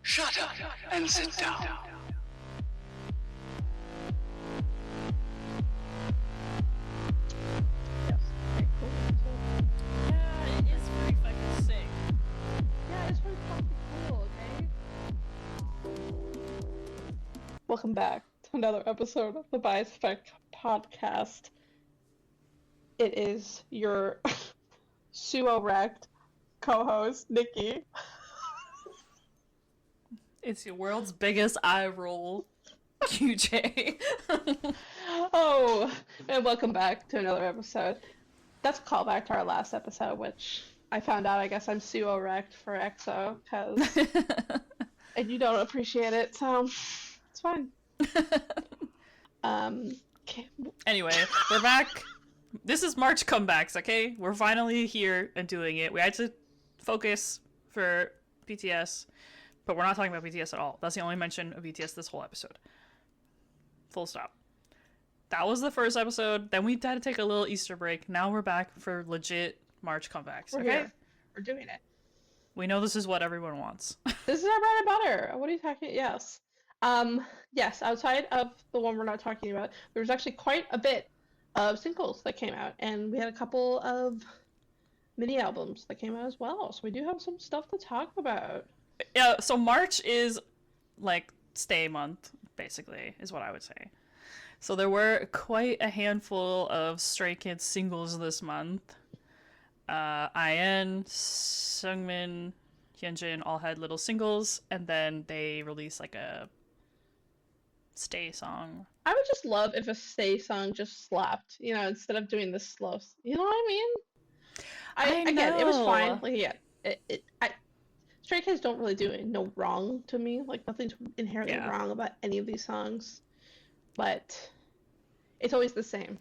Shut up and sit down. Yes. Okay, cool. Yeah, it is pretty fucking sick. Yeah, it's really fucking cool, okay? Welcome back to another episode of the Bias Effect podcast. It is your suo-wrecked co-host, Nikki. It's your world's biggest eye roll, QJ. Oh, and welcome back to another episode. That's a callback to our last episode, which I found out I guess I'm suo-wrecked for EXO, because and you don't appreciate it, so it's fine. Okay. Anyway, we're back. This is March comebacks, okay? We're finally here and doing it. We had to focus for BTS, but we're not talking about BTS at all. That's the only mention of BTS this whole episode. Full stop. That was the first episode. Then we had to take a little Easter break. Now we're back for legit March comebacks, We're okay? here. We're doing it. We know this is what everyone wants. This is our bread and butter. What are you talking? Yes. Yes, outside of the one we're not talking about, there was actually quite a bit of singles that came out, and we had a couple of mini albums that came out as well. So we do have some stuff to talk about. Yeah, so March is like stay month, basically, is what I would say. So there were quite a handful of Stray Kids singles this month. IN, Seungmin, Hyunjin all had little singles, and then they released like a stay song. I would just love if a stay song just slapped, instead of doing this slow. You know what I mean? Again, it was fine. Like, yeah, Stray Kids don't really do no wrong to me. Like, nothing's inherently wrong about any of these songs, but it's always the same.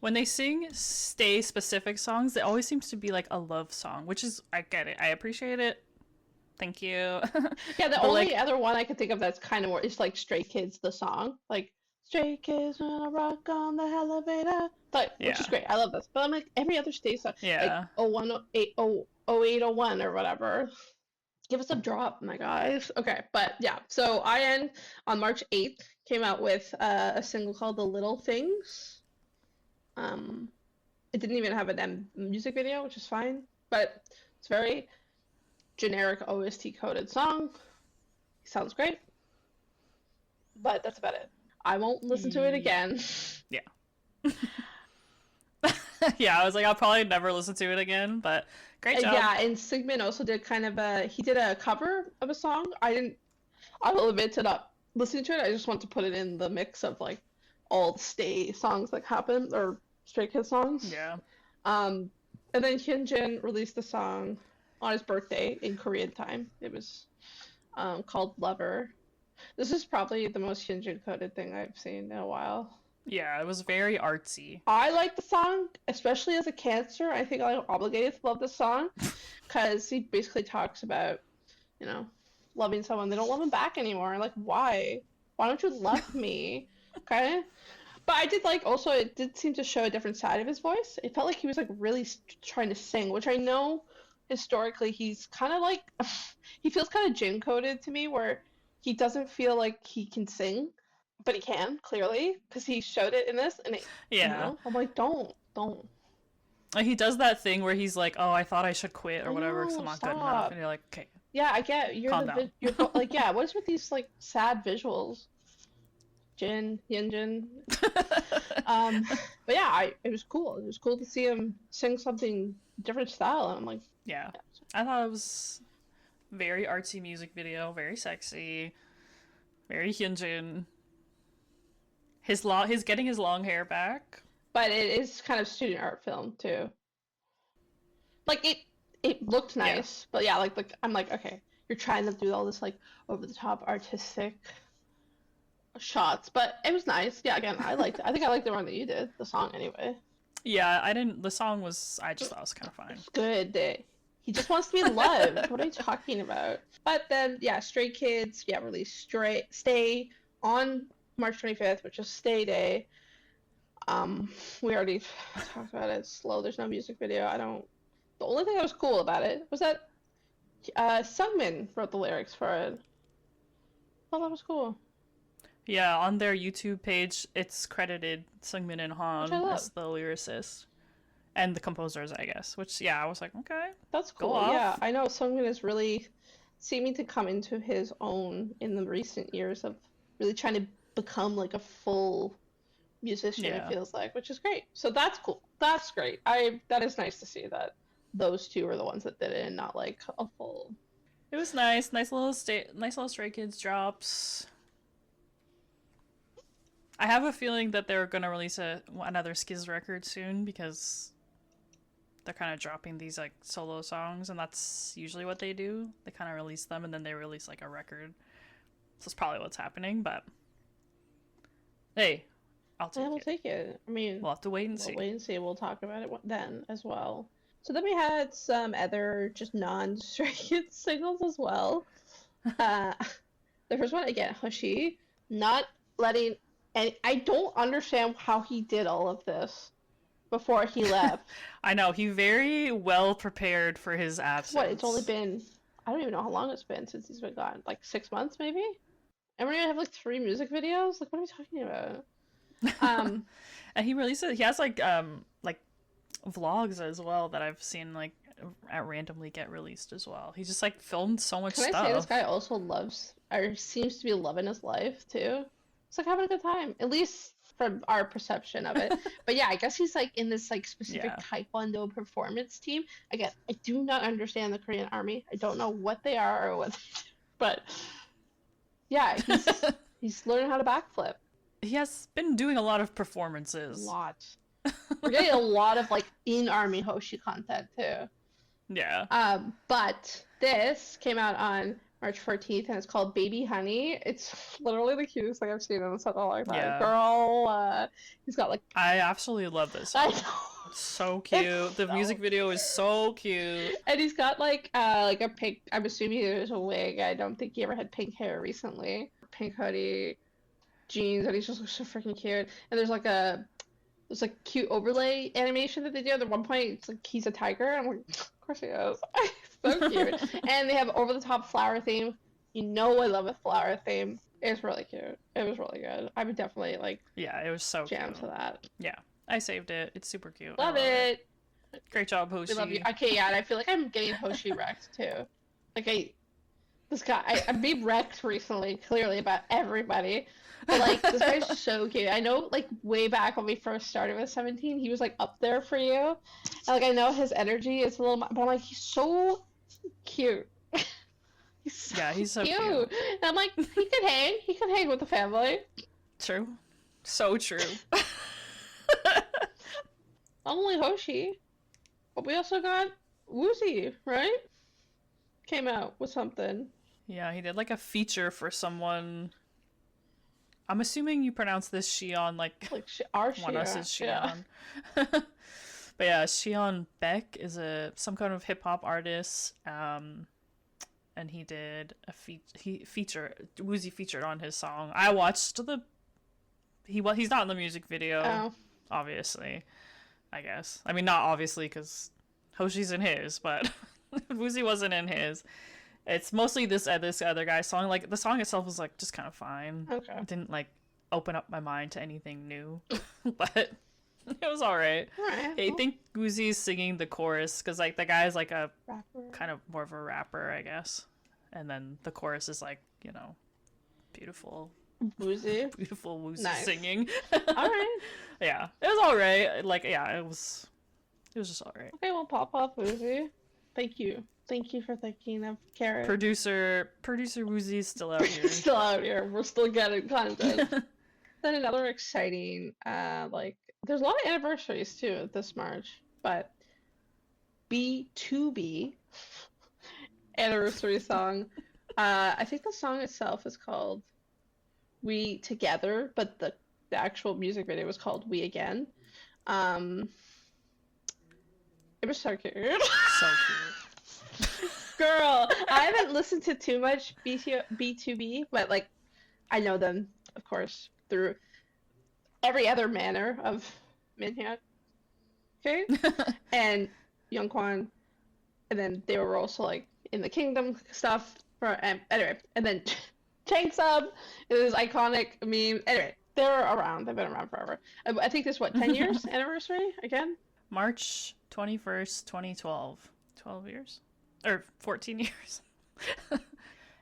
When they sing stay specific songs, it always seems to be like a love song, which is, I get it, I appreciate it. Thank you. Yeah, the only other one I could think of that's kind of more is like Stray Kids, the song. Like, Stray Kids wanna rock on the elevator. But, which is great. I love this. But I'm like, every other stay song. Yeah. Like 0801 or whatever. Give us a drop, my guys. Okay, but yeah. So IN on March 8th came out with a single called The Little Things. It didn't even have an music video, which is fine. But it's very generic OST coded song. Sounds great. But that's about it. I won't listen to it again. Yeah. Yeah, I was like, I'll probably never listen to it again, but great job. Yeah, and Sigmund also did he did a cover of a song. I will admit to not listening to it. I just want to put it in the mix of like all the stay songs that happen, or Stray Kids songs. Yeah. And then Hyunjin released the song on his birthday in Korean time. It was called Lover. This is probably the most Hyunjin coded thing I've seen in a while. Yeah, it was very artsy. I like the song, especially as a Cancer. I think I'm obligated to love this song because he basically talks about, loving someone. They don't love him back anymore. Like, why? Why don't you love me? Okay? But I did like, also, it did seem to show a different side of his voice. It felt like he was, like, really trying to sing, which I know historically he's kind of like, he feels kind of Jin-coded to me, where he doesn't feel like he can sing. But he can, clearly, because he showed it in this, and I'm like, don't. Like, he does that thing where he's like, oh, I thought I should quit or whatever because I'm not good enough, and you're like, okay. Yeah, I get calm down. You're like, yeah, what is with these like sad visuals? Hyunjin. But yeah, it was cool. It was cool to see him sing something different style, and I'm like, yeah. I thought it was very artsy music video, very sexy, very Hyunjin. His getting his long hair back. But it is kind of student art film too. Like it looked nice, but yeah, like I'm like, okay, you're trying to do all this like over the top artistic shots, but it was nice. Yeah, again, I think I liked the one that you did, the song anyway. Yeah, the song was, I just thought it was kind of fine. It's good. He just wants to be loved. What are you talking about? But then, yeah, Stray Kids, released Stay on March 25th, which is Stay Day. We already talked about it. It's slow. There's no music video. The only thing that was cool about it was that Sungmin wrote the lyrics for it. Oh, that was cool. Yeah, on their YouTube page, it's credited Sungmin and Which I Han love. as the lyricist and the composers, I guess. Which, yeah, I was like, okay, That's go cool. Yeah, off. I know Sungmin is really seeming to come into his own in the recent years of really trying to become like a full musician, it Yeah, feels like, which is great. So that's cool. That's great. That is nice to see that those two are the ones that did it and not like a full. it was nice. Nice little Stray Kids drops. I have a feeling that they're gonna release another Skiz record soon because they're kind of dropping these like solo songs, and that's usually what they do. They kind of release them and then they release like a record. So that's probably what's happening. But hey, I'll take Yeah, we'll it. take it. I mean, We'll have to wait and we'll see. wait and see. We'll talk about it then as well. So then we had some other just non-Stray Kids singles as well. Uh, the first one again, Hoshi, not letting, and I don't understand how he did all of this before he left. I know he very well prepared for his 'Cause what? It's only absence. been, I don't even know how long it's been since he's been gone. Like 6 months maybe. And we're gonna have like 3 music videos. Like what are we talking about? Um, And he releases. He has like vlogs as well that I've seen like randomly get released as well. He just like filmed so much can I say this stuff. guy also loves, or seems to be loving his life too? It's like having a good time, at least from our perception of it. But yeah, I guess he's like in this like specific Yeah. Taekwondo performance team. Again, I do not understand the Korean army. I don't know what they are or what, but yeah, he's learning how to backflip He has been doing a lot of a performances. lot. We're getting a lot of like in army Hoshi content too. Yeah. But this came out on March 14th and it's called Baby Honey. It's literally the cutest thing I've seen in such a long time. Yeah. Girl, he's got like, I absolutely love this I song. know. It's so cute. It's The so music video is so cute. And he's got like a pink, I'm assuming there's a wig. I don't think he ever had pink hair recently. Pink hoodie, jeans, and he's just so freaking cute. And there's like cute overlay animation that they do. At one point, it's like he's a tiger. I'm like, of course he is. So cute. And they have over the top flower theme. You know I love a flower theme. It's really cute. It was really good. I would definitely like Yeah, it was so jam cute. to that. Yeah, I saved it. It's super cute. Love I it. Great job, Hoshi. We love you. Okay, yeah, and I feel like I'm getting Hoshi wrecked too. Like this guy, I'm being wrecked recently, clearly about everybody. But like this guy's so cute. I know like way back when we first started with 17, he was like up there for you. And like I know his energy is a little, but I'm like he's so cute. He's so Yeah, he's so cute. cute. And I'm like he could hang. He could hang with the family. True. So true. Not only Hoshi, but we also got Woozi, right? Came out with something. Yeah, he did like a feature for someone. I'm assuming you pronounce this Shion like Like our one us is Shia. Yeah. Shion. But yeah, Shion Beck is some kind of hip hop artist. And he did a Woozi featured on his song. I watched he's not in the music video, Oh. obviously. I guess. I mean, not obviously because Hoshi's in his, but Woozi wasn't in his. It's mostly this other guy's song. Like the song itself was like just kind of fine. Okay. It didn't like open up my mind to anything new, but it was alright. Alright. I think Woozi's singing the chorus because like the guy's like a Rapper. kind of more of a rapper, I guess. And then the chorus is like, you know, beautiful Woozi. Woozi Nice. singing. Alright. Yeah, it was alright. Like, yeah, it was just alright. Okay, well, pop off Woozi. Thank you. Thank you for thinking of Carrot. Producer Woozi's still out here. Still out here. We're still getting content. Then another exciting, like, there's a lot of anniversaries too this March, but BTOB anniversary song. I think the song itself is called We Together, but the actual music video was called We Again. It was so cute. So cute. Girl, I haven't listened to too much B2B, but like I know them, of course, through every other manner of Minhyuk. Okay? And Youngkwan, and then they were also like in the kingdom stuff. Anyway, and then Chang's up is iconic meme. Anyway, they're around. They've been around forever. I think this 10 years anniversary again. March 21st, 2012. 12 years? Or 14 years.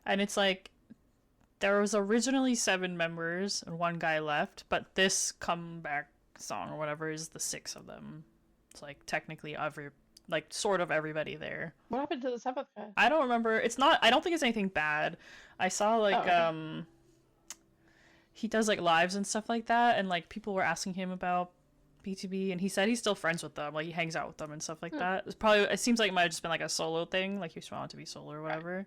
And it's like, there was originally 7 members and 1 guy left, but this comeback song or whatever is the 6 of them. It's like technically sort of everybody there. What happened to the 7th guy? I don't remember. I don't think it's anything bad. I saw like, he does like lives and stuff like that, and like people were asking him about BTOB, and he said he's still friends with them, like he hangs out with them and stuff like that. It seems like it might have just been like a solo thing, like he just wanted to be solo or whatever. Right.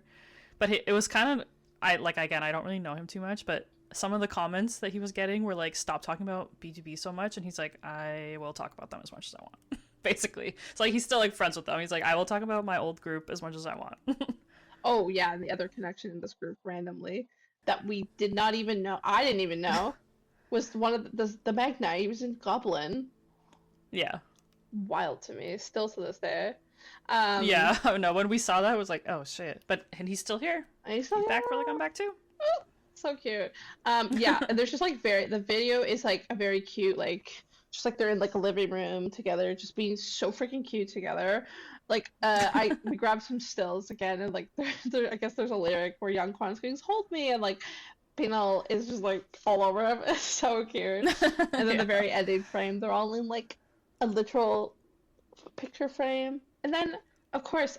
But it was kind of, I don't really know him too much, but some of the comments that he was getting were like, stop talking about BTOB so much, and he's like, I will talk about them as much as I want. Basically, it's like he's still like friends with them. He's like, I will talk about my old group as much as I want. Oh yeah, and the other connection in this group randomly that we did not even know, I didn't even know, was one of the Magna. He was in Goblin. Yeah. Wild to me, still to this day. Yeah, oh no, when we saw that, it was like, oh shit. And he's still here. He's back for the comeback too. So cute. Yeah, and there's just like the video is like a very cute, like just like they're in like a living room together, just being so freaking cute together. Like we grabbed some stills again, and like I guess there's a lyric where Young Kwan screams "Hold me," and like Pinal is just like all over him. It's so cute. And then the very ending frame, they're all in like a literal picture frame. And then of course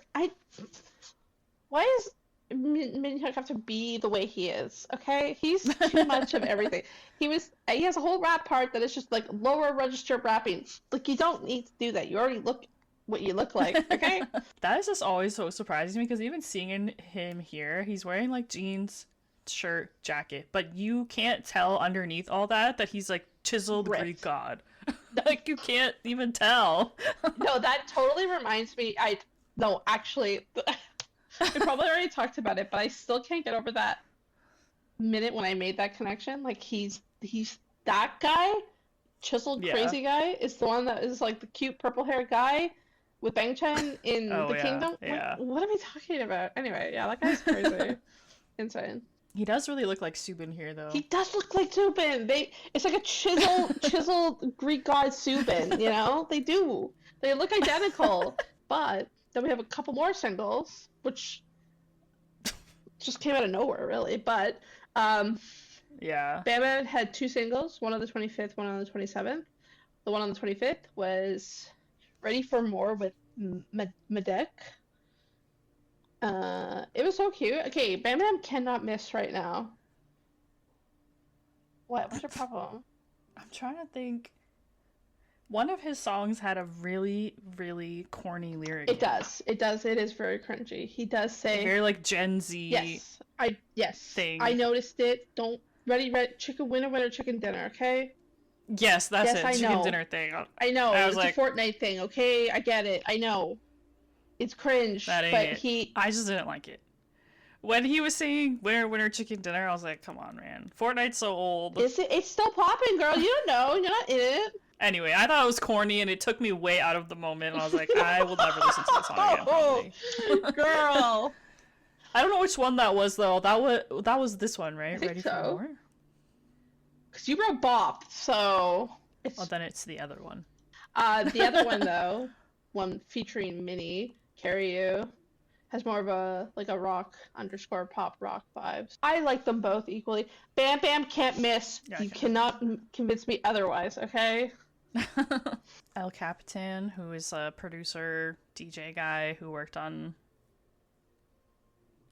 why is Minhyuk have to be the way he is? Okay, he's too much of everything. He has a whole rap part that is just like lower register rapping. Like you don't need to do that. You already look what you look like, okay? That is just always so surprising to me, because even seeing him here, he's wearing like jeans, shirt, jacket, but you can't tell underneath all that he's like chiseled Greek god. Like you can't even tell. No, that totally reminds me. Actually, we probably already talked about it, but I still can't get over that minute when I made that connection. Like he's that guy, chiseled crazy guy, is the one that is like the cute purple hair guy with Bang Chen in the Kingdom. Yeah. What am I talking about? Anyway, yeah, that guy's crazy. Insane. He does really look like Soobin here, though. He does look like Soobin. It's like a chiseled Greek god Soobin, you know? They do. They look identical. But then we have a couple more singles, which just came out of nowhere, really. But yeah. BamBam had 2 singles, one on the 25th, one on the 27th. The one on the 25th was Ready for More with Medek. It was so cute. Okay, BamBam cannot miss right now. What's your problem? I'm trying to think. One of his songs had a really, really corny lyric. It does. It is very cringy. He does say very like Gen Z. Yes. Thing. I noticed it. Don't ready chicken winner chicken dinner. Okay. Yes, that's it. I Chicken know. dinner thing. I know. I was it's like, a Fortnite thing. Okay, I get it. I know. It's cringe. That ain't but it. I just didn't like it. When he was saying winner chicken dinner, I was like, come on, man. Fortnite's so old. Is it? It's still popping, girl. You don't know. You're not in it. Anyway, I thought it was corny, and it took me way out of the moment. And I was like, I will never listen to this song again. Probably. Girl. I don't know which one that was though. That was this one, right? Ready for More? Because you wrote Bop, so. Well, then it's the other one. The other one though, one featuring Minnie, Carry You, has more of a rock _ pop rock vibes. I like them both equally. BamBam can't miss. Yeah, you cannot convince me otherwise. Okay. El Capitan, who is a producer, DJ guy who worked on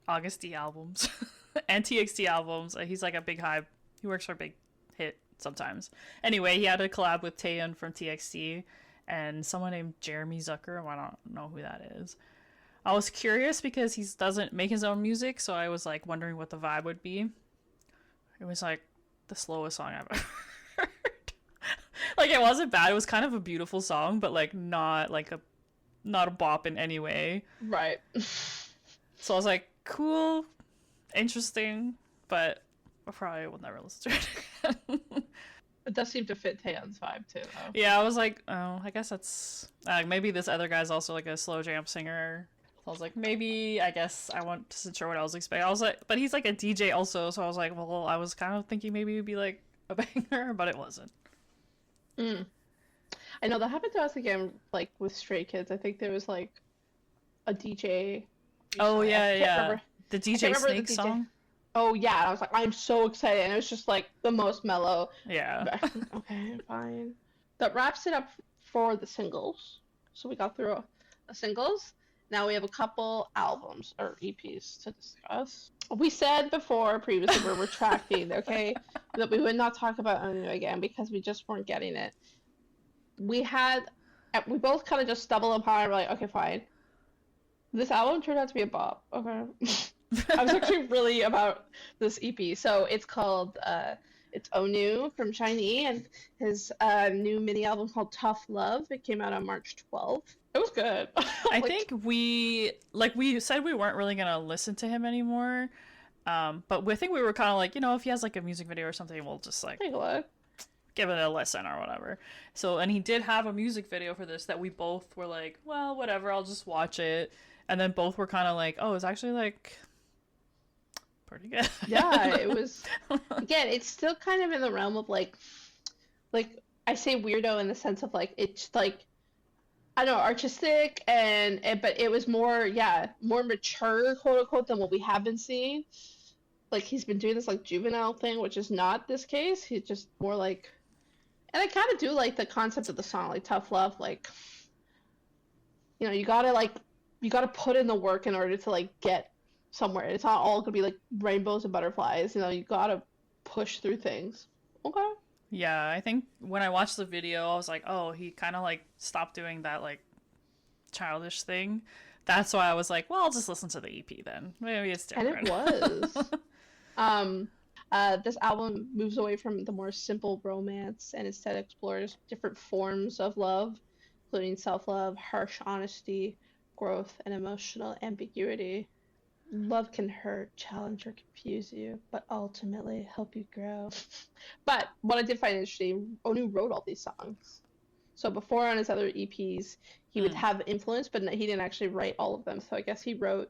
August D albums and TXT albums. He's like a big hype. He works for Big Hit sometimes. Anyway, he had a collab with Taeyeon from TXT and someone named Jeremy Zucker. I don't know who that is. I was curious because he doesn't make his own music, so I was like wondering what the vibe would be. It was like the slowest song I've ever heard. Like it wasn't bad. It was kind of a beautiful song, but like not a bop in any way. Right. So I was like, cool, interesting, but I probably will never listen to it again. It does seem to fit Taeyeon's vibe too, though. Yeah, I was like, oh, I guess that's maybe this other guy's also like a slow jam singer. So I was like, maybe, I guess I wasn't sure what I was expecting. I was like, but he's like a DJ also, so I was like, well, I was kind of thinking maybe it'd be like a banger, but it wasn't. Mm. I know that happened to us again, like with Stray Kids. I think there was like a DJ. Oh, recently. I yeah, can't yeah. remember. The I DJ can't remember Snake the DJ. song? Oh yeah, and I was like, I'm so excited, and it was just like the most mellow. Yeah. But, okay, fine. That wraps it up for the singles. So we got through the singles. Now we have a couple albums or EPs to discuss. We said before previously we're retracting, okay, that we would not talk about Onew again because we just weren't getting it. We both kind of just stumbled upon it. We're like, okay, fine. This album turned out to be a bop. Okay. I was actually really about this EP. So it's called it's Onew from Chinese and his new mini album called Tough Love. It came out on March 12th. It was good. I think we said we weren't really gonna listen to him anymore. But I think we were kind of like, if he has like a music video or something, we'll just like Take a look. give it a listen or whatever. So, and he did have a music video for this that we both were like, well, whatever, I'll just watch it. And then both were kind of like, oh, it's actually like pretty good. Yeah, it was. Again, it's still kind of in the realm of like I say weirdo in the sense of like it's like I don't know, artistic but it was more mature, quote unquote, than what we have been seeing. Like he's been doing this like juvenile thing, which is not this case. He's just more like, and I kind of do like the concept of the song, like tough love, like you gotta put in the work in order to like get somewhere. It's not all gonna be like rainbows and butterflies. You gotta push through things. Okay. Yeah, I think when I watched the video, I was like, oh, he kind of like stopped doing that like childish thing. That's why I was like, well, I'll just listen to the EP then. Maybe it's different. And it was. This album moves away from the more simple romance and instead explores different forms of love, including self-love, harsh honesty, growth, and emotional ambiguity. Love can hurt, challenge, or confuse you, but ultimately help you grow. But what I did find interesting, Onew wrote all these songs. So before on his other EPs, he would have influence, but he didn't actually write all of them. So I guess he wrote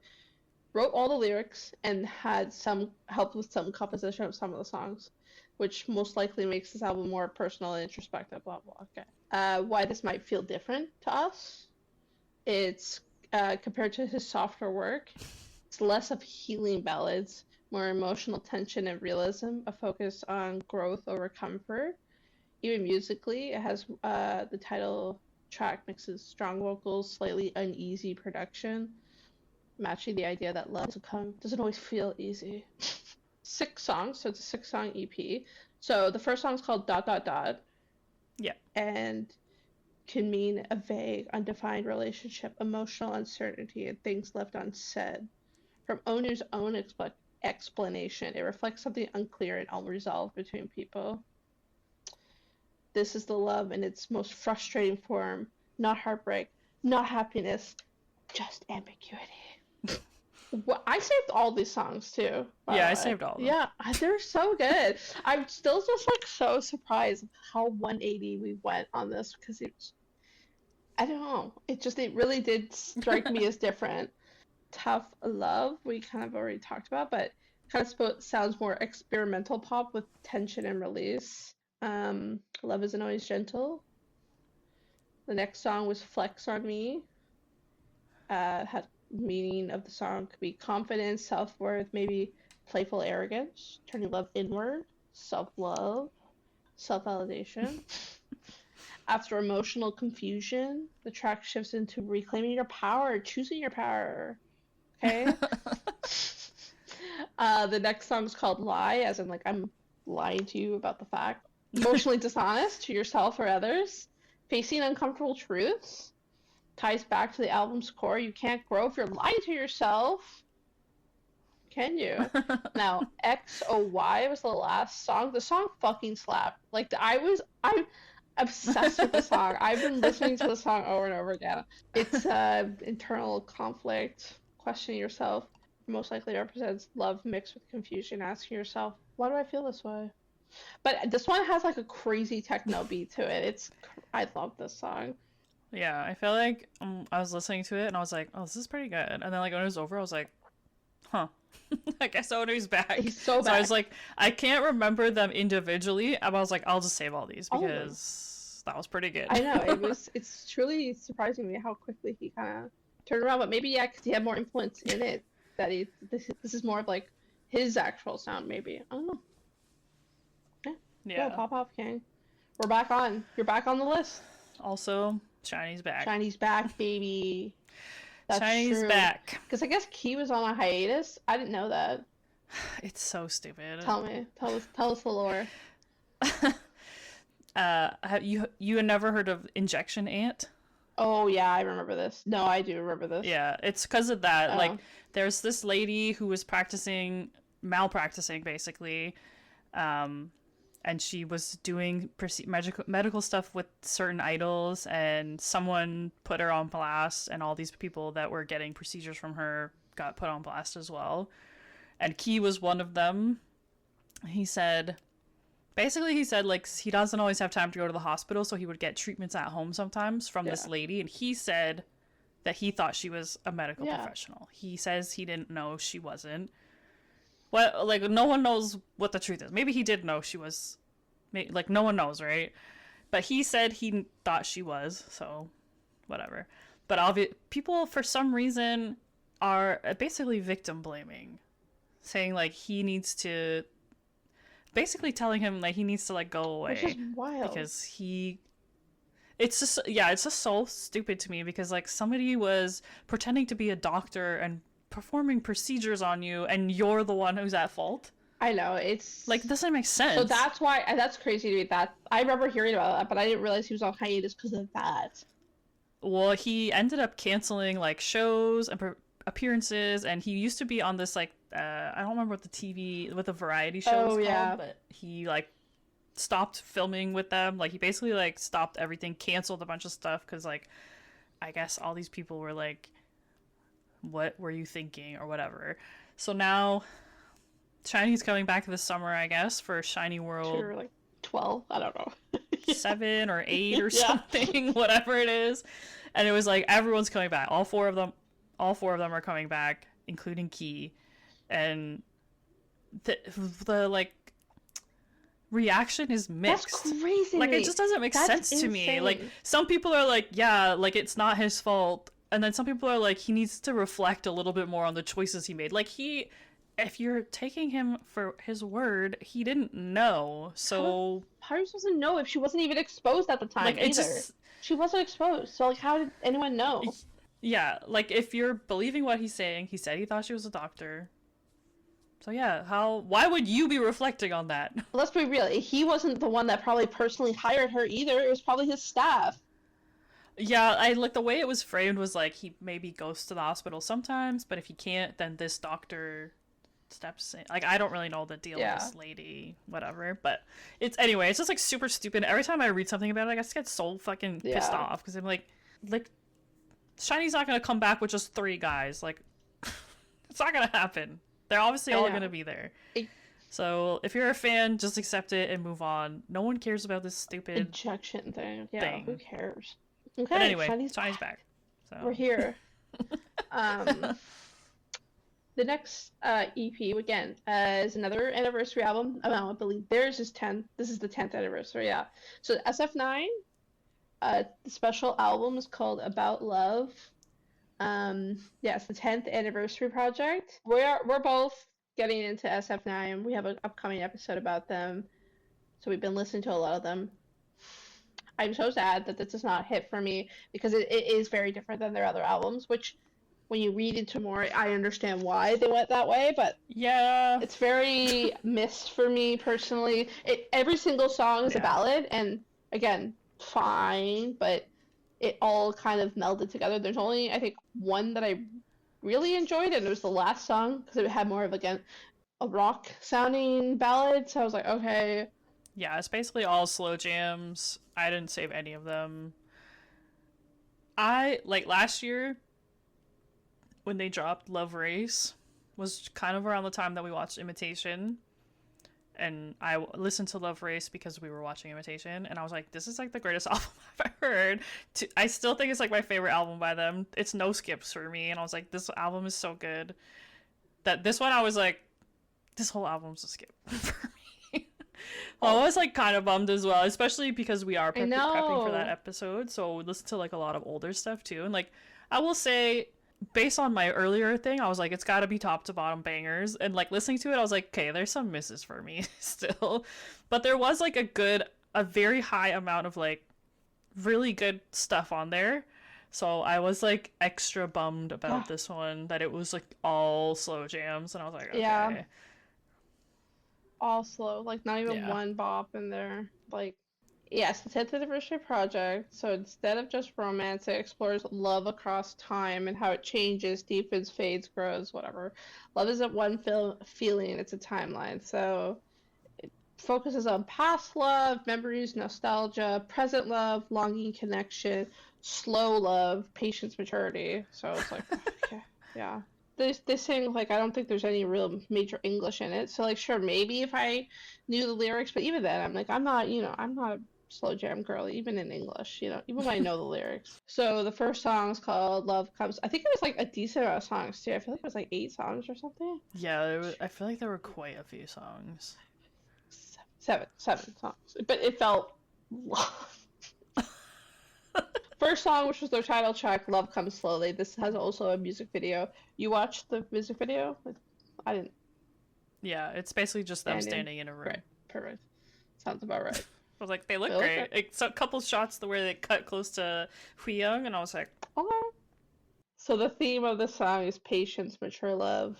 all the lyrics and had some help with some composition of some of the songs, which most likely makes this album more personal and introspective. Blah blah. Okay. Why this might feel different to us? It's compared to his softer work. It's less of healing ballads, more emotional tension and realism, a focus on growth over comfort. Even musically, it has the title track mixes strong vocals, slightly uneasy production, matching the idea that love doesn't always feel easy. 6 songs, so it's a 6-song EP. So the first song is called ... Yeah. And can mean a vague, undefined relationship, emotional uncertainty, and things left unsaid. From Onew's own explanation, it reflects something unclear and unresolved between people. This is the love in its most frustrating form, not heartbreak, not happiness, just ambiguity. Well, I saved all these songs too. Yeah, I saved all of them. Yeah, they're so good. I'm still just like so surprised how 180 we went on this because I don't know. It really did strike me as different. Tough Love, we kind of already talked about, but kind of sounds more experimental pop with tension and release. Love Isn't Always Gentle. The next song was Flex on Me. Had meaning of the song could be confidence, self-worth, maybe playful arrogance, turning love inward, self-love, self-validation. After emotional confusion, the track shifts into reclaiming your power, choosing your power. Okay? The next song is called Lie, as in like I'm lying to you about the fact. Emotionally dishonest to yourself or others. Facing uncomfortable truths. Ties back to the album's core. You can't grow if you're lying to yourself. Can you? Now, XOY was the last song. The song fucking slapped. Like, I'm obsessed with the song. I've been listening to the song over and over again. It's internal conflict, questioning yourself. Most likely represents love mixed with confusion, asking yourself, why do I feel this way? But this one has like a crazy techno beat to it. I love this song. Yeah, I feel like I was listening to it and I was like, oh, this is pretty good. And then like when it was over, I was like, huh. I guess Onew's back. He's so So back. I was like, I can't remember them individually. I was like, I'll just save all these All of them. because that was pretty good. I know it's truly surprising me how quickly he kind of turned around. But maybe yeah, because he had more influence in it. That this is more of like his actual sound. Maybe I don't know. Yeah. Go Pop King. We're back on. You're back on the list. Also, Shiny's back. Shiny's back, baby. That's Shiny's true. back. Because I guess Key was on a hiatus. I didn't know that. It's so stupid. Tell me. Tell us the lore. Have you had never heard of Injection Ant? Oh yeah, I remember this. No, I do remember this. Yeah, it's because of that. Oh. Like, there's this lady who was malpracticing, basically, and she was doing medical stuff with certain idols, and someone put her on blast, and all these people that were getting procedures from her got put on blast as well. And Key was one of them. He said like he doesn't always have time to go to the hospital, so he would get treatments at home sometimes from this lady, and he said that he thought she was a medical professional. He says he didn't know she wasn't. Well, like, no one knows what the truth is. Maybe he did know she was, like, no one knows, right? But he said he thought she was, so whatever. But people, for some reason, are basically victim blaming, saying, like, he needs to, basically telling him, like, he needs to, like, go away. Which is wild. Because it's just so stupid to me, because, like, somebody was pretending to be a doctor and performing procedures on you, and you're the one who's at fault. I know, it's like, it doesn't make sense. So that's why, and that's crazy to me. That I remember hearing about that, but I didn't realize he was on hiatus because of that. Well, he ended up canceling like shows and appearances, and he used to be on this like I don't remember what the variety show was called, but he like stopped filming with them. Like, he basically like stopped everything, canceled a bunch of stuff, because like I guess all these people were like, what were you thinking, or whatever. So now Shiny's coming back this summer, I guess, for Shiny World. Sure, like 12, I don't know. 7 or 8 or something, whatever it is. And it was like, everyone's coming back. All four of them are coming back, including Key. And the like reaction is mixed. That's crazy. Like, it just doesn't make sense to me. Like, some people are like, yeah, like, it's not his fault. And then some people are like, he needs to reflect a little bit more on the choices he made. Like, if you're taking him for his word, he didn't know. So how are you supposed to know if she wasn't even exposed at the time? Like, either she wasn't exposed, so like, how did anyone know? Yeah, like, if you're believing what he's saying, he said he thought she was a doctor. So yeah, why would you be reflecting on that? Let's be real, he wasn't the one that probably personally hired her either. It was probably his staff. Yeah, I like the way it was framed was like, he maybe goes to the hospital sometimes, but if he can't, then this doctor steps in. Like, I don't really know the deal with this lady, whatever, but it's just like super stupid. Every time I read something about it, I just get so fucking pissed off, because I'm like Shiny's not gonna come back with just 3 guys. Like, it's not gonna happen. They're obviously all gonna be there. So if you're a fan, just accept it and move on. No one cares about this stupid injection thing. Yeah, who cares? Okay, but anyway, Shiny's back. So we're here. The next EP, again, is another anniversary album. I believe theirs is 10. This is the 10th anniversary, yeah. So SF9, the special album is called About Love. It's the 10th anniversary project. We're both getting into SF9. We have an upcoming episode about them. So we've been listening to a lot of them. I'm so sad that this does not hit for me, because it is very different than their other albums, which when you read into more, I understand why they went that way, but yeah, it's very missed for me personally. Every single song is a ballad, and again, fine, but it all kind of melded together. There's only, I think, one that I really enjoyed, and it was the last song, because it had more of, again, a rock sounding ballad, so I was like, okay. Yeah, it's basically all slow jams. I didn't save any of them. Last year, when they dropped Love Race, was kind of around the time that we watched Imitation. and I listened to Love Race because we were watching Imitation, and I was like, this is like the greatest album I've ever heard. I still think it's like my favorite album by them. It's no skips for me, and I was like, this album is so good that this one I was like, this whole album's a skip for me. Well, I was like kind of bummed as well, especially because we are prepping for that episode, so we listened to like a lot of older stuff too, and like I will say, based on my earlier thing, I was like, it's gotta be top to bottom bangers. And like listening to it, I was like, okay, there's some misses for me still. But there was like a very high amount of like really good stuff on there. So I was like extra bummed about this one, that it was like all slow jams. And I was like, okay. Yeah. All slow, like not even one bop in there. Like, yes, the 10th anniversary project, so instead of just romance, it explores love across time and how it changes, deepens, fades, grows, whatever. Love isn't one feeling, it's a timeline. So it focuses on past love, memories, nostalgia, present love, longing, connection, slow love, patience, maturity. So it's like, okay, yeah. They sing, like, I don't think there's any real major English in it. So, like, sure, maybe if I knew the lyrics, but even then, I'm like, I'm not a slow jam girly, even in English, even when I know the lyrics. So the first song is called Love Comes. I think it was like a decent amount of songs too. I feel like it was like 8 songs or something. Yeah, I feel like there were quite a few songs. Seven songs, but it felt long. First song, which was their title track, Love Comes Slowly. This has also a music video. You watched the music video? I didn't. Yeah, it's basically just them standing in a room. Right, perfect. Sounds about right. I was like, they look great. It's a couple shots the way they cut close to Young, and I was like, okay. So the theme of the song is patience, mature love,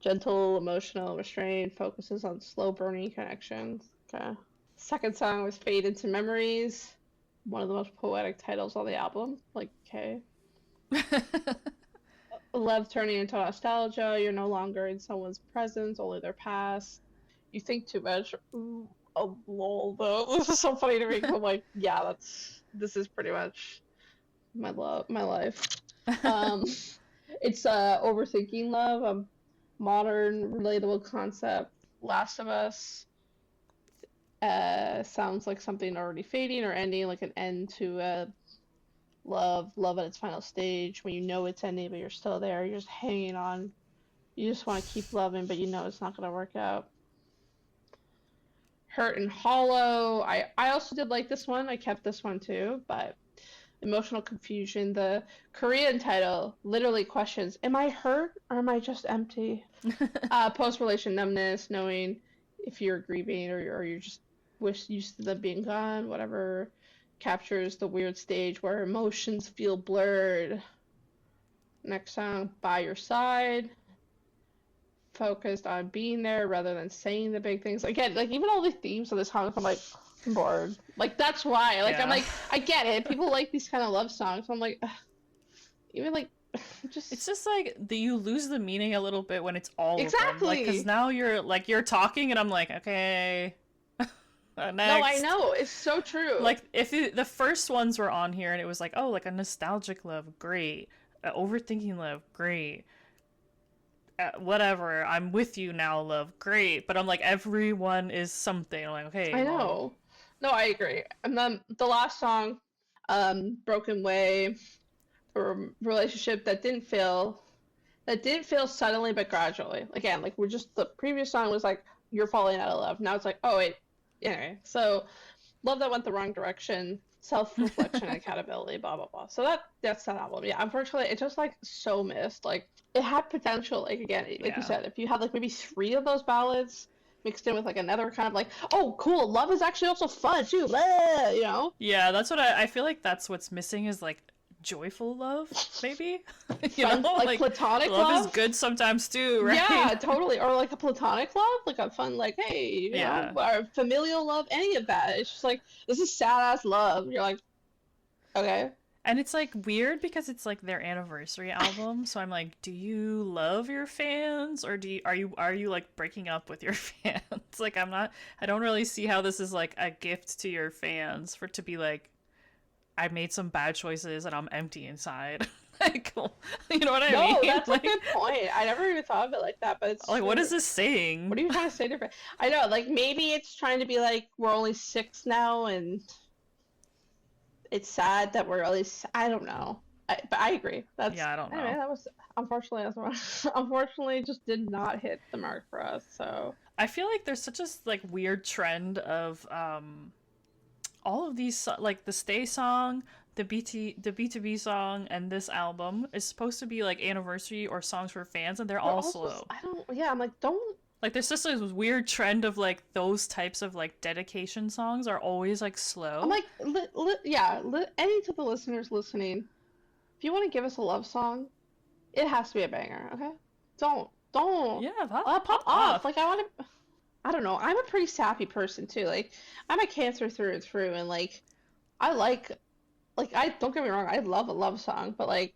gentle, emotional, restrained, focuses on slow burning connections. Okay. Second song was Fade Into Memories, one of the most poetic titles on the album. Like, okay. Love turning into nostalgia. You're no longer in someone's presence, only their past. You think too much. Ooh. Oh, lol, though. This is so funny to me. I'm like, yeah, this is pretty much my life. It's overthinking love, a modern, relatable concept. Last of Us sounds like something already fading or ending, like an end to love at its final stage, when you know it's ending, but you're still there. You're just hanging on. You just want to keep loving, but you know it's not going to work out. Hurt and Hollow. I also did like this one. I kept this one too, but emotional confusion. The Korean title literally questions, am I hurt or am I just empty? Post-relation numbness, knowing if you're grieving or you're just used to them being gone, whatever. Captures the weird stage where emotions feel blurred. Next song, By Your Side. Focused on being there rather than saying the big things. Again, like, even all the themes of this song, I'm like, I'm bored. Like, that's why. Like, yeah. I'm like, I get it. People like these kind of love songs. I'm like, ugh. Even like, just. It's just like you lose the meaning a little bit when it's all exactly. Of them. Like, because now you're talking, and I'm like, okay. Next. No, I know. It's so true. Like, if the first ones were on here, and it was like, oh, like a nostalgic love, great. Overthinking love, great. Whatever, I'm with you now, love, great. But I'm like, everyone is something. I'm like, okay. I know. No, I agree. And then the last song, Broken Way, a relationship that didn't feel suddenly but gradually. Again, like, the previous song was like, you're falling out of love. Now it's like, oh wait. Anyway, so love that went the wrong direction. Self-reflection, accountability, blah blah blah. So that's that album. Yeah, unfortunately, it just like so missed. Like, it had potential. Like, again, like you said, if you had like maybe 3 of those ballads mixed in with like another kind of like, oh cool, love is actually also fun too. Blah, Yeah, that's what I feel like. That's what's missing is like joyful love, maybe. Fun, like platonic love is good sometimes too, right? Yeah, totally. Or like a platonic love, like a fun, like, hey, you know, or familial love, any of that. It's just like, this is sad ass love. You're like, okay. And it's like weird because it's like their anniversary album, so I'm like, do you love your fans, or are you like breaking up with your fans? Like, I don't really see how this is like a gift to your fans to be like, I made some bad choices and I'm empty inside. Like, you know what I No, mean? that's Like, a good point. I never even thought of it like that, but it's like, what true. is this saying? What are you trying to say different? I know, like maybe it's trying to be like we're only 6 now, and it's sad that we're at least. I don't know. But I agree. That's Yeah, I don't anyway. know. That was unfortunately just did not hit the mark for us. So I feel like there's such a like weird trend of all of these like the Stay song, the BTOB song, and this album is supposed to be like anniversary or songs for fans, and they're all slow. I don't. Yeah, I'm like, don't. Like there's just this weird trend of like those types of like dedication songs are always like slow. I'm like, any to the listeners listening, if you want to give us a love song, it has to be a banger, okay? Don't. Yeah, Pop off. Like I don't know. I'm a pretty sappy person too. Like I'm a Cancer through and through, and like I I don't get me wrong, I love a love song, but like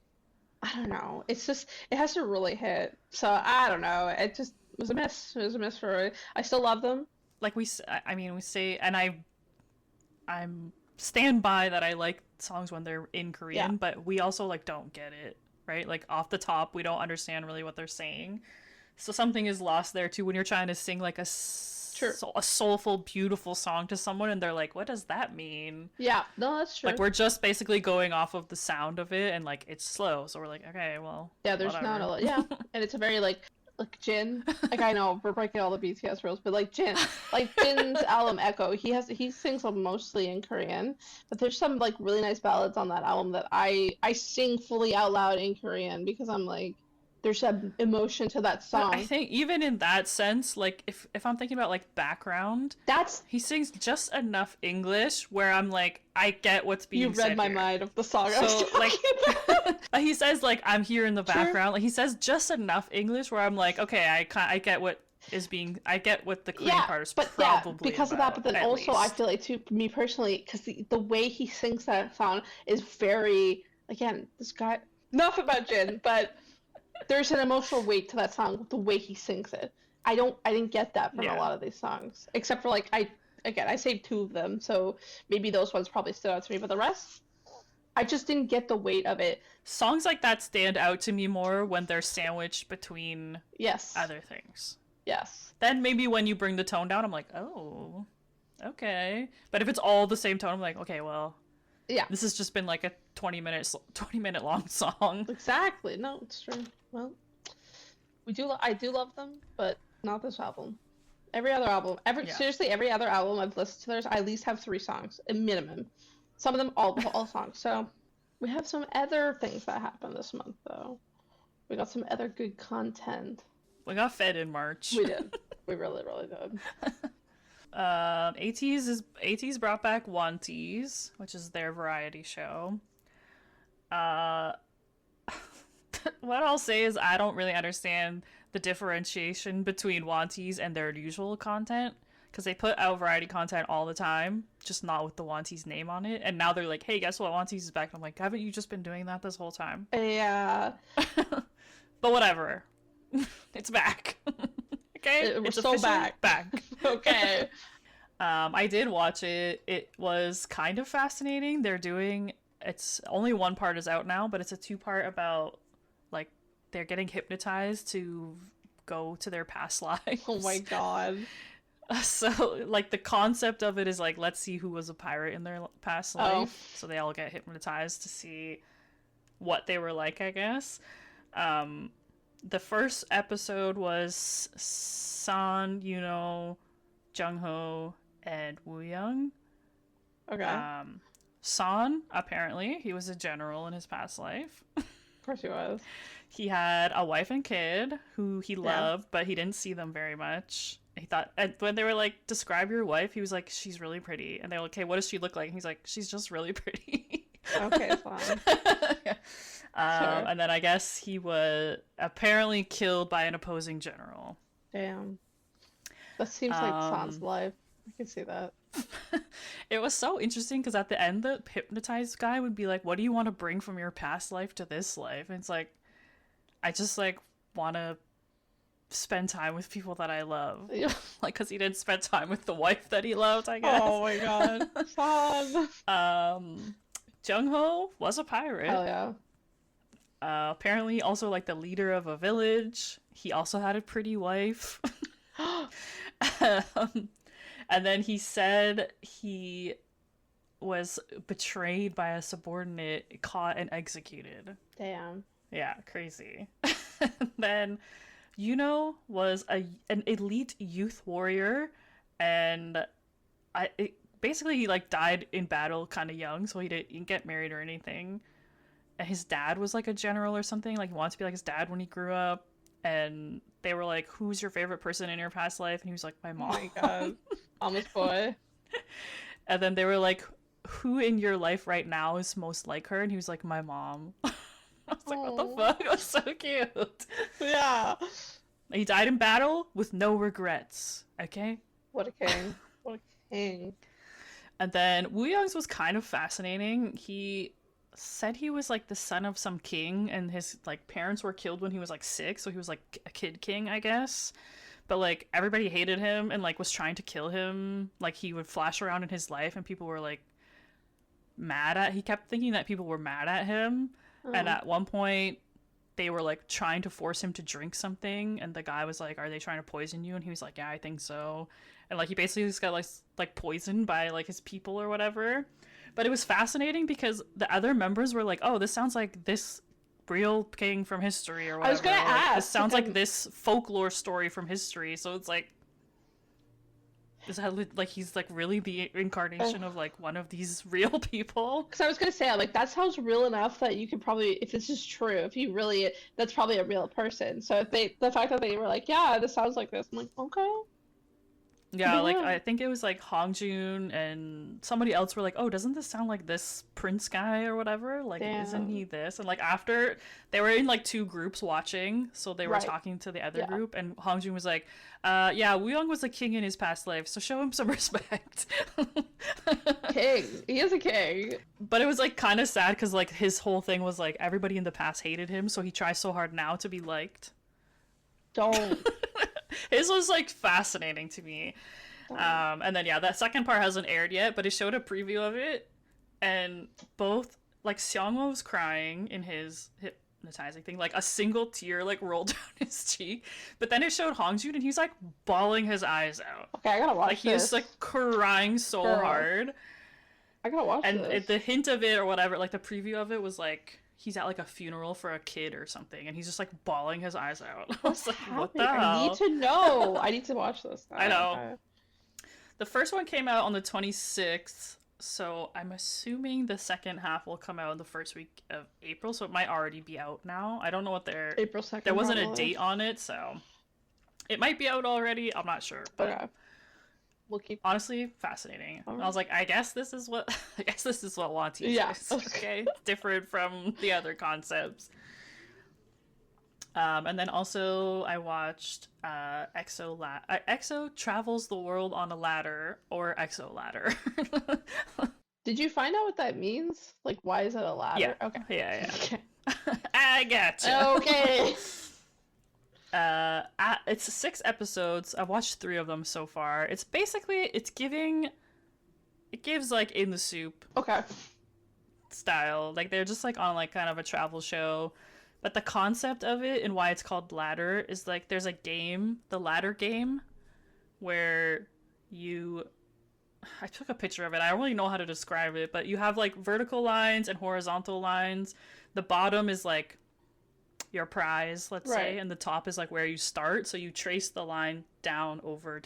I don't know. It's just it has to really hit. So I don't know. It just was a miss. It was a miss for. I still love them. Like we say, and I'm stand by that I like songs when they're in Korean, but we also like don't get it, right? Like off the top, we don't understand really what they're saying. So something is lost there too when you're trying to sing like a soulful, beautiful song to someone, and they're like, "What does that mean?" Yeah, no, that's true. Like we're just basically going off of the sound of it, and like it's slow, so we're like, okay, well, yeah, there's whatever. not a lot. Yeah, and it's a very like Jin. Like I know we're breaking all the BTS rules, but like Jin's album Echo, he sings mostly in Korean, but there's some like really nice ballads on that album that I sing fully out loud in Korean because I'm like. There's some emotion to that song. I think even in that sense, like if I'm thinking about like background, he sings just enough English where I'm like, I get what's being said. You read my here. mind of the song. So like, he says like I'm here in the background. Like he says just enough English where I'm like, okay, I get what is being. I get what the Korean part is probably because about, of that. But then also, I feel like too, me personally, because the way he sings that song is very again. This guy. Enough about Jin, but. There's an emotional weight to that song, the way he sings it. I didn't get that from a lot of these songs, except for like I saved 2 of them, so maybe those ones probably stood out to me, but the rest, I just didn't get the weight of it. Songs like that stand out to me more when they're sandwiched between other things. Yes. Then maybe when you bring the tone down, I'm like, oh, okay. But if it's all the same tone, I'm like, okay, well. Yeah. This has just been like a 20 minute long song. Exactly. No, it's true. Well, I do love them, but not this album. Every other album, seriously, every other album I've listened to theirs, I at least have 3 songs, a minimum. Some of them all songs. So we have some other things that happened this month, though. We got some other good content. We got fed in March. We did. We really, really did. Ateez brought back Wanties, which is their variety show. What I'll say is I don't really understand the differentiation between Wanties and their usual content, because they put out variety content all the time, just not with the Wanties name on it. And now they're like, hey, guess what? Wanties is back. I'm like, haven't you just been doing that this whole time? Yeah. But whatever. It's back. Okay? We're it's so back. Okay. I did watch it. It was kind of fascinating. It's only one part is out now, but it's a 2-part about like they're getting hypnotized to go to their past lives. Oh my god. So like the concept of it is like, let's see who was a pirate in their past life. So they all get hypnotized to see what they were like, I guess. The first episode was San, Jungho, and Wooyoung. Okay. San, apparently, he was a general in his past life. Of course he was. He had a wife and kid who he loved, but he didn't see them very much. He thought, and when they were like, describe your wife, he was like, she's really pretty. And they were like, okay, what does she look like? And he's like, she's just really pretty. Okay, fine. Yeah. Sure. And then I guess he was apparently killed by an opposing general. Damn. That seems like San's life. I can see that. It was so interesting because at the end, the hypnotized guy would be like, what do you want to bring from your past life to this life? And it's like, I just like want to spend time with people that I love. Yeah. Like, because he didn't spend time with the wife that he loved, I guess. Oh my god. San. Jungho was a pirate. Hell yeah. Apparently also like the leader of a village. He also had a pretty wife. And then he said he was betrayed by a subordinate, caught and executed. Damn. Yeah, crazy. Then was an elite youth warrior, and basically he like died in battle kind of young, so he didn't get married or anything. And his dad was like a general or something, like he wanted to be like his dad when he grew up. And they were like, who's your favorite person in your past life? And he was like, my mom. Oh my god. Mama's boy. And then they were like, who in your life right now is most like her? And he was like, my mom. I was like, what the fuck? It was so cute. Yeah. He died in battle with no regrets. Okay? What a king. What a king. And then Wooyoung's was kind of fascinating. He said he was like the son of some king, and his like parents were killed when he was like 6, so he was like a kid king, I guess. But like everybody hated him and like was trying to kill him. Like he would flash around in his life and people were like he kept thinking that people were mad at him. And at one point they were like trying to force him to drink something, and the guy was like, are they trying to poison you? And he was like, yeah, I think so. And like he basically just got like poisoned by like his people or whatever. But it was fascinating because the other members were like, oh, this sounds like this real king from history or whatever. I was gonna ask. This sounds like this folklore story from history. So it's like, is that like he's like really the incarnation of like one of these real people? Because I was gonna say, like, that sounds real enough that you could probably, if this is true, if you really, that's probably a real person. So if the fact that they were like, yeah, this sounds like this, I'm like, okay. Yeah, like I think it was like Hongjoon and somebody else were like, oh, doesn't this sound like this prince guy or whatever? Like, isn't he this? And like after, they were in like 2 groups watching, so they were talking to the other group, and Hongjoon was like, yeah, Wooyoung was a king in his past life, so show him some respect. King. He is a king. But it was like kind of sad because like his whole thing was like everybody in the past hated him, so he tries so hard now to be liked. Don't. His was like fascinating to me. And then yeah, that second part hasn't aired yet, but it showed a preview of it, and both like Seongwoo was crying in his hypnotizing thing, like a single tear like rolled down his cheek, but then it showed Hongjoon and he's like bawling his eyes out. Okay, I gotta watch like he's like crying so hard. I gotta watch and this. The hint of it or whatever, like the preview of it was like he's at like a funeral for a kid or something, and he's just like bawling his eyes out. I was like, what the hell? I need to know. I need to watch this now. I know. The first one came out on the 26th, so I'm assuming the second half will come out in the first week of April, so it might already be out now. I don't know what April 2nd. There wasn't a date on it, so it might be out already. I'm not sure. But okay. We'll keep. Honestly, fascinating. I was like, I guess this is what One teaches. Yeah. Okay. Different from the other concepts. And then also I watched EXO Travels the World on a Ladder, or EXO Ladder. Did you find out what that means? Like, why is it a ladder? Yeah. Okay. Yeah. Okay. I gotcha. Okay. It's 6 episodes. I've watched 3 of them so far. It gives like In the Soup style. Like they're just like on like kind of a travel show. But the concept of it and why it's called Ladder is like there's a game, the ladder game, where I took a picture of it. I don't really know how to describe it, but you have like vertical lines and horizontal lines. The bottom is like your prize, let's say, and the top is like where you start. So you trace the line down, over,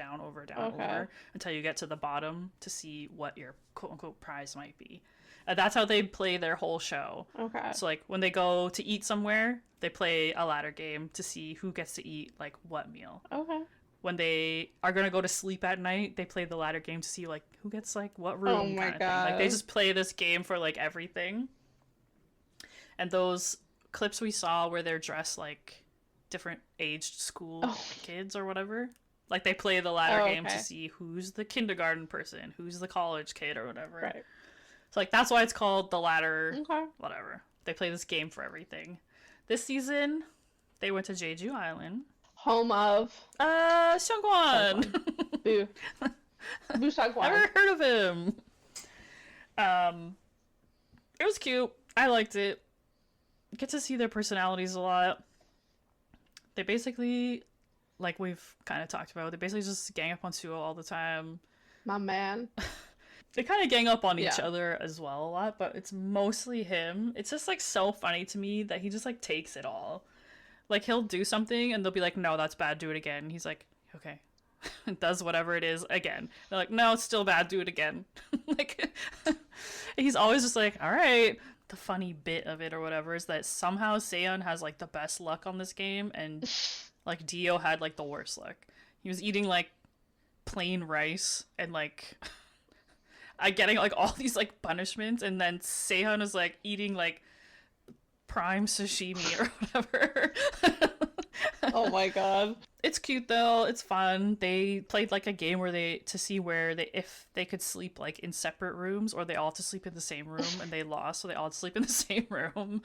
until you get to the bottom to see what your quote-unquote prize might be. That's how they play their whole show. Okay. So, like, when they go to eat somewhere, they play a ladder game to see who gets to eat, like, what meal. Okay. When they are going to go to sleep at night, they play the ladder game to see, like, who gets, like, what room. Oh, my God. Thing. Like, they just play this game for, like, everything. And those clips we saw where they're dressed like different aged school kids or whatever. Like, they play the ladder game to see who's the kindergarten person, who's the college kid or whatever. Right. So, like, that's why it's called the ladder, whatever. They play this game for everything. This season, they went to Jeju Island. Home of? Seungkwan. Boo. Boo Seungkwan. Never heard of him. It was cute. I liked it. get to see their personalities a lot. They basically, like we've kind of talked about, they basically just gang up on Suho all the time. My man. They kind of gang up on each Yeah. other as well a lot, but it's mostly him. It's just like so funny to me that he just like takes it all. Like he'll do something and they'll be like, no, that's bad, do it again. He's like, okay. Does whatever it is again. They're like, no, it's still bad, do it again. Like he's always just like, all right. The funny bit of it or whatever is that somehow Seihan has like the best luck on this game and like Dio had like the worst luck. He was eating like plain rice and like getting like all these like punishments, and then Seihan is like eating like prime sashimi or whatever. Oh my god. It's cute though. It's fun. They played like a game where to see where if they could sleep like in separate rooms or they all had to sleep in the same room, and they lost, so they all had to sleep in the same room.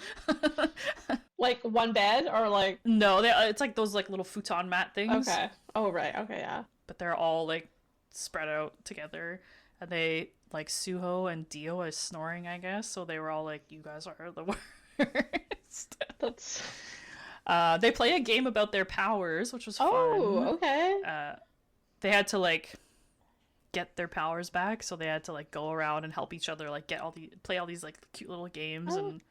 Like one bed or like? No, it's like those like little futon mat things. Okay. Oh right. Okay. Yeah. But they're all like spread out together, and they like Suho and Dio is snoring, I guess. So they were all like, "You guys are the worst." That's. They play a game about their powers, which was fun. Oh, okay. They had to like get their powers back, so they had to like go around and help each other like play all these like cute little games and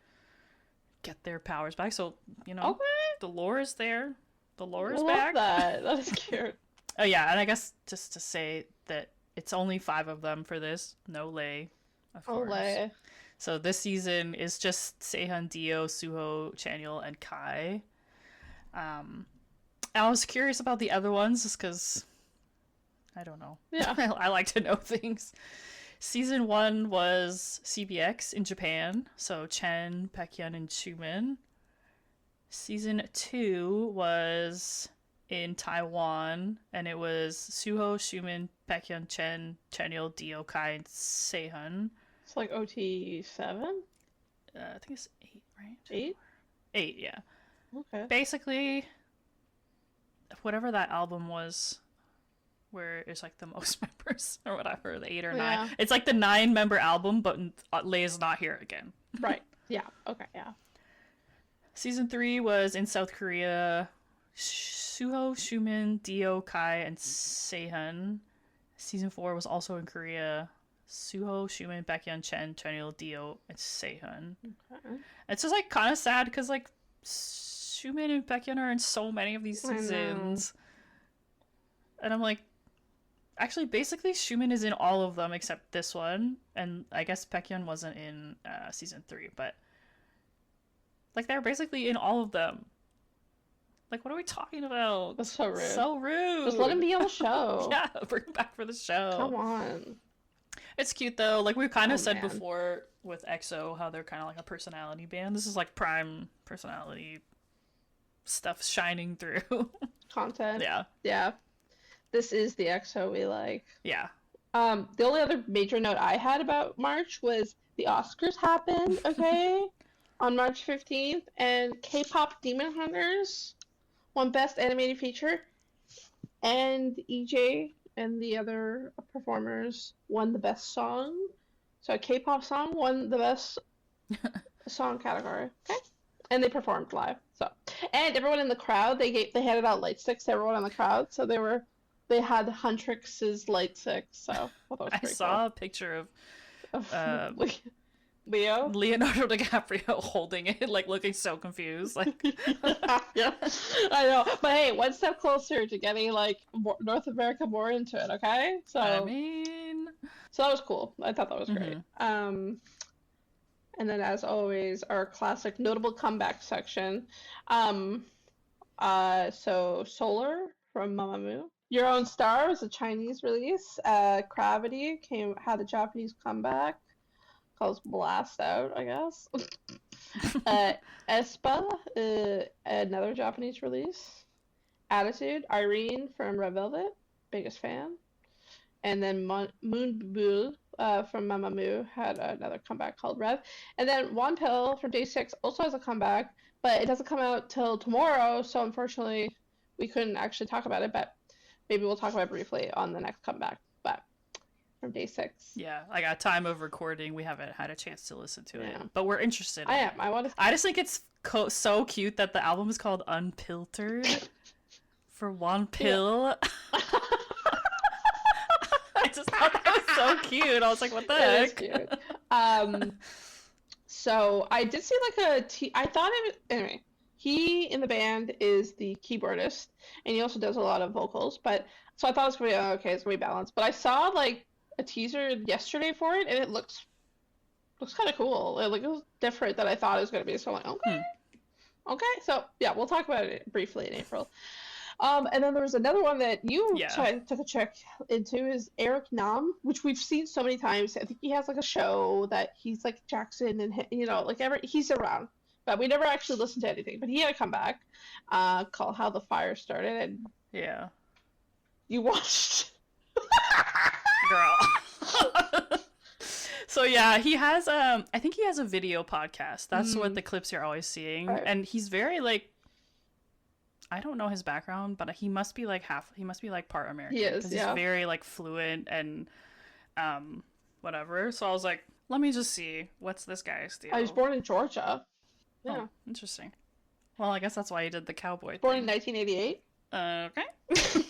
get their powers back. So, you know, Okay. the lore is there. The lore is I love back. that. That is cute. Oh yeah, and I guess just to say that it's only 5 of them for this. No Lei, of course. Olay. So this season is just Seihan, Dio, Suho, Chanyeol, and Kai. I was curious about the other ones just because I don't know. Yeah. I like to know things. Season 1 was CBX in Japan, so Chen, Baekhyun, and Chumin. Season 2 was in Taiwan, and it was Suho, Chumin, Baekhyun, Chen, Chanyeol, Dio, Kai, and Seihan. It's like OT7? I think it's 8, right? 8? 8, yeah. Okay. Basically, whatever that album was, where it's like the most members or whatever, the 8 or 9. Yeah. It's like the 9-member album, but Lei is not here again. Right. Yeah. Okay. Yeah. Season 3 was in South Korea. Suho, Chumin, Dio, Kai, and Seihan. Season 4 was also in Korea. Suho, Chumin, Baekhyun, Chen, Chanyeol, Dio, and Seihan. Okay. It's just like kind of sad because like Chumin and Baekhyun are in so many of these I know. seasons, and I'm like, actually, basically Chumin is in all of them except this one, and I guess Baekhyun wasn't in season 3, but like they're basically in all of them. Like, what are we talking about? That's so rude. So rude. Just let him be on the show. Yeah, bring him back for the show. Come on. It's cute though. Like we've kind of said man. before with EXO, how they're kind of like a personality band. This is like prime personality stuff shining through. Content. Yeah. Yeah. This is the EXO we like. Yeah. The only other major note I had about March was the Oscars happened, okay? On March 15th, and Kpop Demon Hunters won Best Animated Feature, and EJ and the other performers won the Best Song. So a K-pop song won the Best Song category, okay? And they performed live. So, and everyone in the crowd, they handed out light sticks to everyone in the crowd. So they had Huntrix's light sticks. So I thought that was I pretty saw a picture of cool. Leo. Leonardo DiCaprio holding it, like looking so confused. Like, Yeah, I know. But hey, one step closer to getting like North America more into it. Okay, so I mean, so that was cool. I thought that was great. And then as always, our classic notable comeback section. So Solar from Mamamoo. Your Own Star was a Chinese release. Gravity had a Japanese comeback. Called Blast Out, I guess. Espa, another Japanese release. Attitude, Irene from Red Velvet, biggest fan. And then Moonbul from Mamamoo had another comeback called Rev. And then Wonpil from Day 6 also has a comeback, but it doesn't come out till tomorrow, so unfortunately we couldn't actually talk about it, but maybe we'll talk about it briefly on the next comeback. But from day 6. Yeah, like at time of recording, we haven't had a chance to listen to it, Yeah. but we're interested. I am. I want to. I just think it's so cute that the album is called Unpiltered for one pill. Yeah. I just thought that was so cute. I was like, what the heck? Cute. So I did see like I thought it was, anyway, he in the band is the keyboardist, and he also does a lot of vocals, but so I thought it was gonna be okay, it's gonna be balanced. But I saw like a teaser yesterday for it, and it looks kind of cool. It was different than I thought it was gonna be. So I'm like, okay. So yeah, we'll talk about it briefly in April. And then there was another one that you took a check into is Eric Nam, which we've seen so many times. I think he has like a show that he's like Jackson and like he's around, but we never actually listened to anything. But he had a comeback called "How the Fire Started," and yeah, you watched, girl. So yeah, he has I think he has a video podcast. That's what the clips you're always seeing, and he's very like. I don't know his background, but he must be like part American. He is, He's very like fluent and whatever. So I was like, let me just see what's this guy's deal. I was born in Georgia. Yeah. Oh, interesting. Well, I guess that's why he did the cowboy Born thing. in 1988. Okay.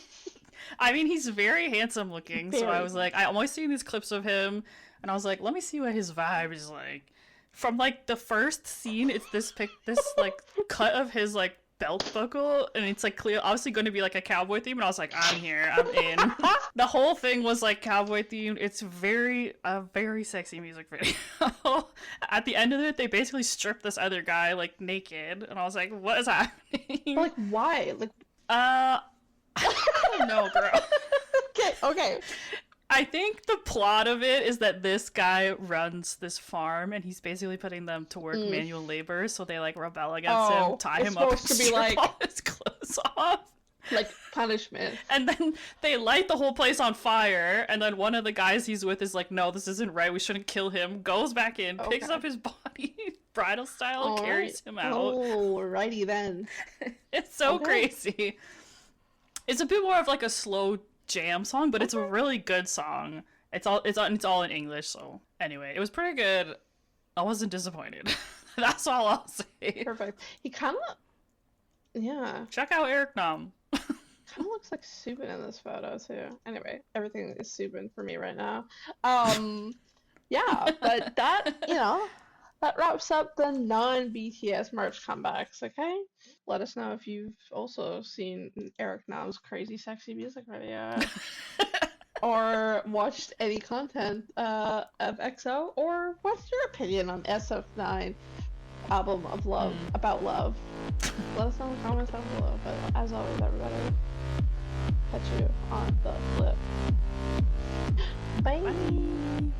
I mean, he's very handsome looking, so I was like, I'm always seeing these clips of him, and I was like, let me see what his vibe is like. From like the first scene, it's this like cut of his like belt buckle, and it's like clear obviously going to be like a cowboy theme, and I was like, I'm here, I'm in. The whole thing was like cowboy themed. It's a very sexy music video. At the end of it, they basically stripped this other guy like naked, and I was like, what is happening? But, like, why? Like, I don't know, girl. okay. I think the plot of it is that this guy runs this farm, and he's basically putting them to work manual labor, so they like rebel against him, tie him up, and strip like all his clothes off, like punishment. And then they light the whole place on fire, and then one of the guys he's with is like, "No, this isn't right. We shouldn't kill him." Goes back in, picks up his body, bridal style, carries him out. Oh, righty then. It's so crazy. It's a bit more of like a slow jam song, but it's a really good song. It's all in English, so anyway, it was pretty good. I wasn't disappointed. That's all I'll say. Perfect. He kind of check out Eric Nam. Kind of looks like Soobin in this photo too. Anyway, everything is Soobin for me right now. Yeah, but that that wraps up the non-BTS March comebacks. Okay, let us know if you've also seen Eric Nam's crazy sexy music video, or watched any content of EXO, or what's your opinion on SF9 album of love about love. Let us know in the comments down below. But as always, everybody, catch you on the flip. Bye. Bye.